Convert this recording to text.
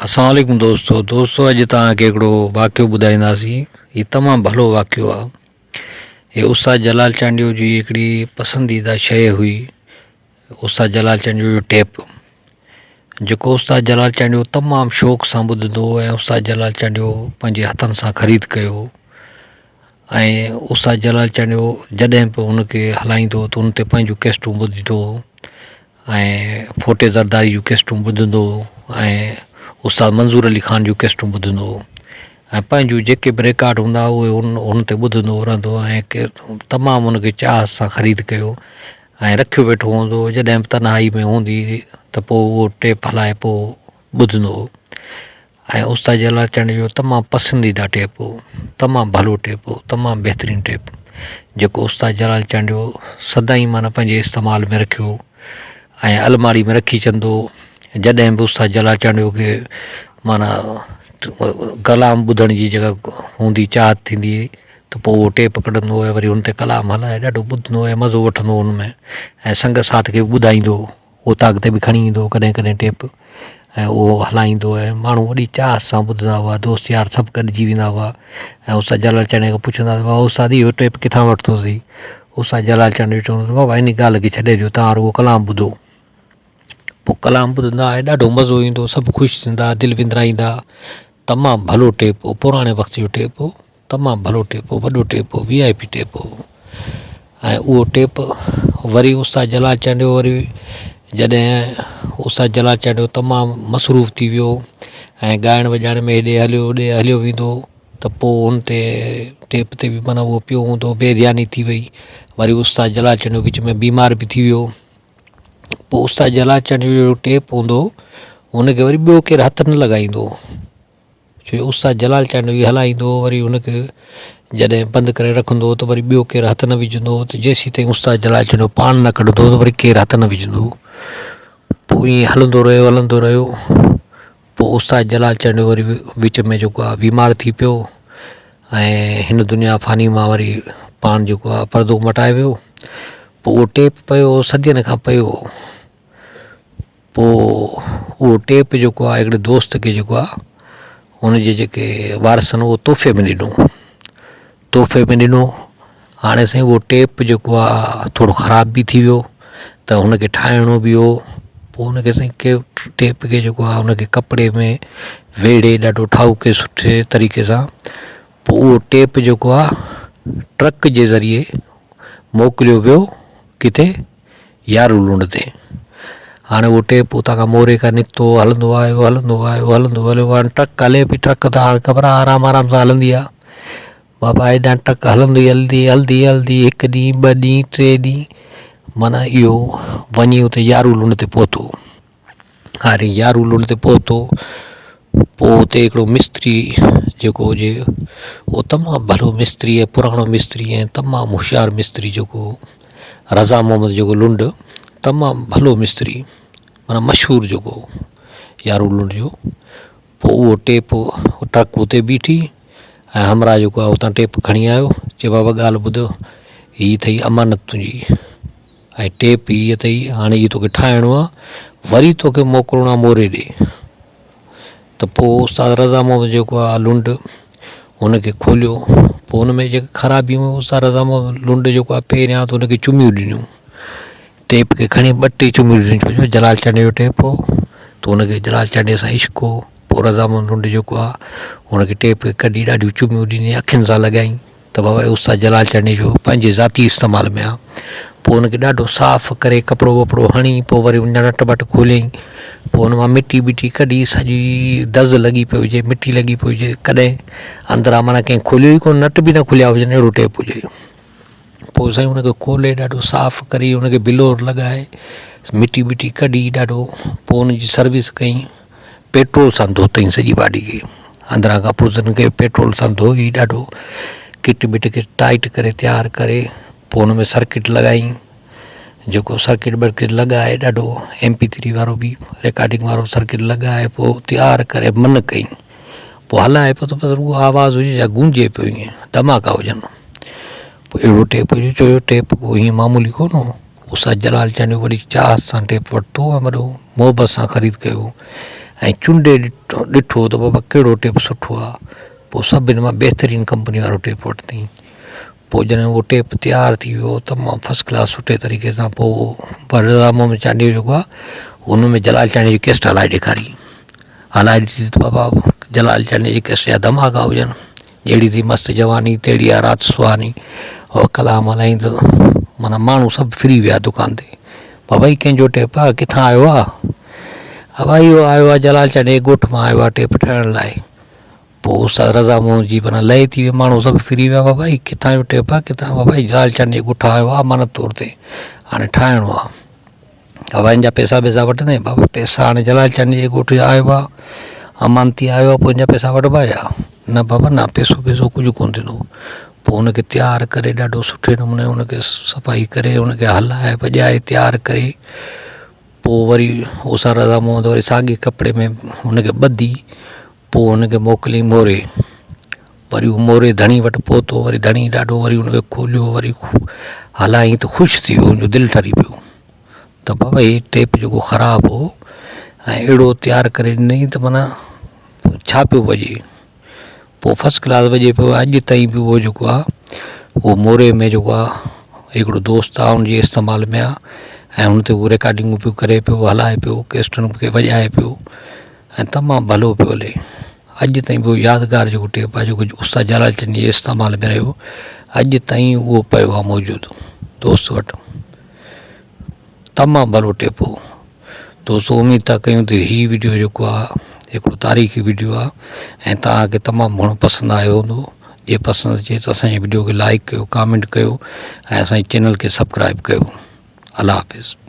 अस्सलाम वालेकुम दोस्तों अॼु तव्हांखे हिकिड़ो वाक़ियो ॿुधाईंदासीं। हीउ तमामु भलो वाक़ियो आहे। हीअ उस्ताद जलाल चांडियो जी हिकिड़ी पसंदीदा शइ हुई, उस्ताद जलाल चांडियो जो टेप, जेको उस्ताद जलाल चांडियो तमामु शौक़ सां ॿुधंदो हो ऐं उस्ताद जलाल चांडियो पंहिंजे हथनि सां ख़रीद कयो। ऐं उस्ताद जलाल चांडियो जॾहिं बि हुनखे हलाईंदो त हुन ते पंहिंजूं कैस्टूं ॿुधंदो ऐं फोटे ज़रदारी जूं कैस्टूं ॿुधंदो ऐं उस्ताद मंज़ूर अली ख़ान जूं कैस्टूं ॿुधंदो ऐं पंहिंजूं जेके बि रिकॉर्ड हूंदा उहे हुन ते ॿुधंदो रहंदो ऐं तमामु हुनखे चाह सां ख़रीद कयो ऐं रखियो वेठो हूंदो। जॾहिं बि तन्हाई में हूंदी त पोइ उहो टेप हलाए पोइ ॿुधंदो ऐं उस्ताद जलाल चांडियो जो तमामु पसंदीदा टेप हो, तमामु भलो टेप हो, तमामु बहितरीनु टेप, जेको उस्ताद जलाल चांडियो सदाईं माना पंहिंजे इस्तेमाल में रखियो ऐं अलमारी में रखी छॾंदो। जॾहिं बि उस्ताद जलाल चांडियो खे माना कलाम ॿुधण जी जॻह हूंदी, चाहत थींदी त पोइ उहो टेप कढंदो ऐं वरी हुन ते कलाम हलाए ॾाढो ॿुधंदो ऐं मज़ो वठंदो हुन में ऐं संग साथ खे बि ॿुधाईंदो। उहो ताक़त बि खणी ईंदो कॾहिं कॾहिं टेप ऐं उहो हलाईंदो ऐं माण्हू वॾी चाह सां ॿुधंदा हुआ, दोस्त यार सभु गॾिजी वेंदा हुआ ऐं उस्ताद जलाल चांडियो खां पुछंदा हुआ उस्ताद इहो टेप किथां वरितोसीं। उस्ताद जलाल चांडियो चवंदो बाबा इन ॻाल्हि खे छॾे ॾियो, तव्हां रुॻो कलाम ॿुधो। पोइ कलाम ॿुधंदा ऐं ॾाढो मज़ो ईंदो, सभु ख़ुशि थींदा, दिलि विंदराईंदा। तमामु भलो टेप हो, पुराणे वक़्त जो टेप हो, तमामु भलो टेप हो, वॾो टेप हो, VIP टेप हो। ऐं उहो टेप वरी उस्ताद जलाल चांडियो वरी जॾहिं उस्ताद जलाल चांडियो तमामु मसरूफ़ थी वियो ऐं ॻाइण वॼाइण में हेॾे हलियो होॾे हलियो वेंदो त पोइ हुन ते टेप ते बि माना उहो पियो हूंदो, बेध्यानी थी वई। वरी उस्ताद जलाल चांडियो विच में बीमार बि थी वियो। पोइ उस्ताद जलाल चांडियो जो टेप हूंदो हुनखे वरी ॿियो केरु हथु न लॻाईंदो, छो जो उस्ताद जलाल चांडियो हलाईंदो, वरी हुनखे जॾहिं बंदि करे रखंदो त वरी ॿियो केरु हथु न विझंदो त जेसीं ताईं उस्ताद जलाल चांडियो पाण न कढंदो त वरी केरु हथु न विझंदो। पोइ ईअं हलंदो रहियो। पोइ उस्ताद जलाल चांडियो वरी विच में जेको आहे बीमार थी पियो ऐं हिन दुनिया फ़ानी मां वरी पाण जेको आहे परदो मटाए वियो। पोइ उहो टेप पियो सदियनि खां पियो। पोइ उहो टेप जेको आहे हिकिड़े दोस्त खे जेको आहे हुनजे जेके वारस आहिनि उहो तोहफ़े में ॾिनो। हाणे साईं उहो टेप जेको आहे थोरो ख़राब बि थी वियो त हुनखे ठाहिणो बि हो। पोइ हुनखे साईं के टेप खे जेको आहे हुनखे कपिड़े में वेड़े ॾाढो ठाहूके सुठे तरीक़े सां पोइ उहो टेप जेको आहे ट्रक जे ज़रिए मोकिलियो वियो किथे, यारूलुंड ते। हाणे उहो टेप उतां खां मोरे खां निकितो, हलंदो आयो। हाणे ट्रक हले पई, ट्रक त हाणे ख़बर आहे आराम सां हलंदी आहे। बाबा हेॾां ट्रक हलंदी हिकु ॾींहुं, 2 ॾींहं, 3 ॾींहं माना इहो वञी उते यारूलुंड ते पहुतो। हाणे यारूलुंड ते पहुतो, पोइ उते हिकिड़ो मिस्त्री जेको हुजे उहो तमामु भलो मिस्त्री ऐं पुराणो मिस्त्री ऐं तमामु होशियारु मिस्त्री जेको रज़ा मोहम्मद जेको लुंड, तमामु भलो मिस्त्री माना मशहूरु जेको यारूलुंड जो। पोइ उहो टेप ट्रक उते बीठी ऐं हमरा जेको आहे उतां टेप खणी आयो। चए बाबा ॻाल्हि ॿुधो, हीअ अथई अमानत तुंहिंजी ऐं टेप हीअ अथई, हाणे इहो तोखे ठाहिणो आहे, वरी तोखे मोकिलिणो आहे मोरे ॾे। त पोइ उस्ताद रज़ा मोहम्मद जेको आहे लुंड हुनखे खोलियो। पोइ हुन में जेके ख़राबियूं हुयूं उस्ताद रज़ा मोहम्मद लुंड जेको आहे पहिरियां त हुनखे चुमियूं ॾिनियूं, टेप खे खणी 2 टे चुमियूं ॾिनियूं, छो जो जलाल चांडियो जो टेप हो त हुनखे जलाल चांडियो सां इश्क हो। पोइ रज़ा मोहम्मद लुंड जेको आहे हुनखे टेप खे कढी ॾाढियूं चुमियूं ॾिनी, अखियुनि सां लॻाई त बाबा उस्ताद जलाल चांडियो जो पंहिंजे ज़ाती इस्तेमाल में आहे। पोइ हुनखे ॾाढो साफ़ु करे कपिड़ो वपिड़ो हणी पोइ वरी उन नट बट खोलियईं। पोइ हुन मां मिटी बिटी कढी, सॼी दज़ लॻी पई हुजे, मिटी लॻी पई हुजे, कॾहिं अंदरां माना कंहिं खोलियो ई कोन, नट बि न खुलिया हुजनि अहिड़ो टेप हुजे। पोइ साईं हुनखे खोले ॾाढो साफ़ु करे हुनखे बिलोर लॻाए मिटी बिटी कढी ॾाढो, पोइ हुनजी सर्विस कई, पेट्रोल सां धोतईं सॼी बाडी खे, अंदरां खां पुर्ज़नि खे पेट्रोल सां धोई ॾाढो किट बिट खे टाइट करे तयारु करे पोइ हुन में सर्किट लॻाई। जेको सर्किट बर्किट लॻाए ॾाढो MP3 वारो बि रिकॉर्डिंग वारो सर्किट लॻाए पोइ तयारु करे मन कई। पोइ हलाए पियो त बसि रुॻो आवाज़ु हुजे या गूंजे पियो, ईअं धमाका हुजनि। पोइ अहिड़ो टेप हुजे, छो जो टेप को हीअं मामूली कोन हो। उस्ताद जलाल चांडियो वरी चाह सां टेप वरितो ऐं वॾो मोहबत सां ख़रीद कयो ऐं चूंडे ॾिठो त बाबा कहिड़ो टेप सुठो आहे। पोइ सभिनि मां बहितरीनु कंपनी वारो टेप वरितईं। पोइ जॾहिं उहो टेप तयारु थी वियो तमामु फस्ट क्लास सुठे तरीक़े सां, पोइ बलराम में चांडी जेको आहे हुन में जलाल चांडी जी कैस्ट हलाए ॾेखारी। हलाए ॾिठी त बाबा जलाल चांडी जी कैस्ट जा धमाका हुजनि, जहिड़ी थी मस्तु जवानी तहिड़ी आहे राति सुहानी। और कलाम हलाईं त माना माण्हू सभु फ्री विया दुकान ते। बाबा ही कंहिंजो टेप आहे, किथां आयो आहे? भाई इहो आयो आहे जलाल चांडी ॻोठ मां आयो आहे टेप ठाहिण लाइ। पोइ उस्ताद रज़ा मोहन जी माना लय थी वियो, माण्हू सभु फ्री विया। बाबा ही किथां जो टेप आहे, किथां? बाबा ही जलाल चांडी ॻोठ आयो आहे अमानत तौर ते, हाणे ठाहिणो आहे। बाबा हिन जा पैसा वठंदे? बाबा पैसा हाणे जलाल चांडी जे ॻोठ आयो आहे, अमानती आयो आहे, पोइ हिन जा पैसा वठिबा छा? न बाबा न, पैसो कुझु कोन थींदो। पोइ हुनखे तयारु करे ॾाढो सुठे नमूने हुनखे सफ़ाई करे हुनखे हलाए भॼाए तयारु करे, पोइ वरी उस्ताद रज़ा मोहम्मद वरी साॻे कपिड़े में हुनखे ॿधी, पोइ हुनखे मोकिलियईं मोरे। वरी उहो मोरे धणी वटि पहुतो, वरी धणी ॾाढो वरी हुनखे खोलियो, वरी हलायईं त ख़ुशि थी वियो, हुनजो दिलि ठरी पियो त बाबा हीउ टेप जेको ख़राबु हो ऐं अहिड़ो तयारु करे ॾिनई त माना छा पियो वॼे। पोइ फस्ट क्लास वॼे पियो। अॼु ताईं बि उहो जेको आहे उहो मोरे में जेको आहे हिकिड़ो दोस्त आहे हुनजे इस्तेमाल में आहे, ऐं हुन ते उहो रिकॉर्डिंगूं पियो करे पियो, हलाए पियो, कैस्टुनि खे वॼाए पियो, ऐं तमामु भलो पियो हले। अॼु ताईं बि उहो यादगार जेको टेप आहे जेको उस्ताद जलाल चांडी जे इस्तेमाल में रहियो, अॼु ताईं उहो पियो आहे मौजूदु दोस्त वटि। तमामु भलो टेप हो। दोस्तो उमेदु था कयूं त हीउ वीडियो जेको आहे हिकिड़ो तारीख़ी वीडियो आहे ऐं तव्हांखे तमामु घणो पसंदि आयो हूंदो। जे पसंदि अचे त असांजे वीडियो खे लाइक कयो, कमेंट कयो ऐं असांजे चैनल खे सब्सक्राइब कयो। अल्लाह हाफ़िज़।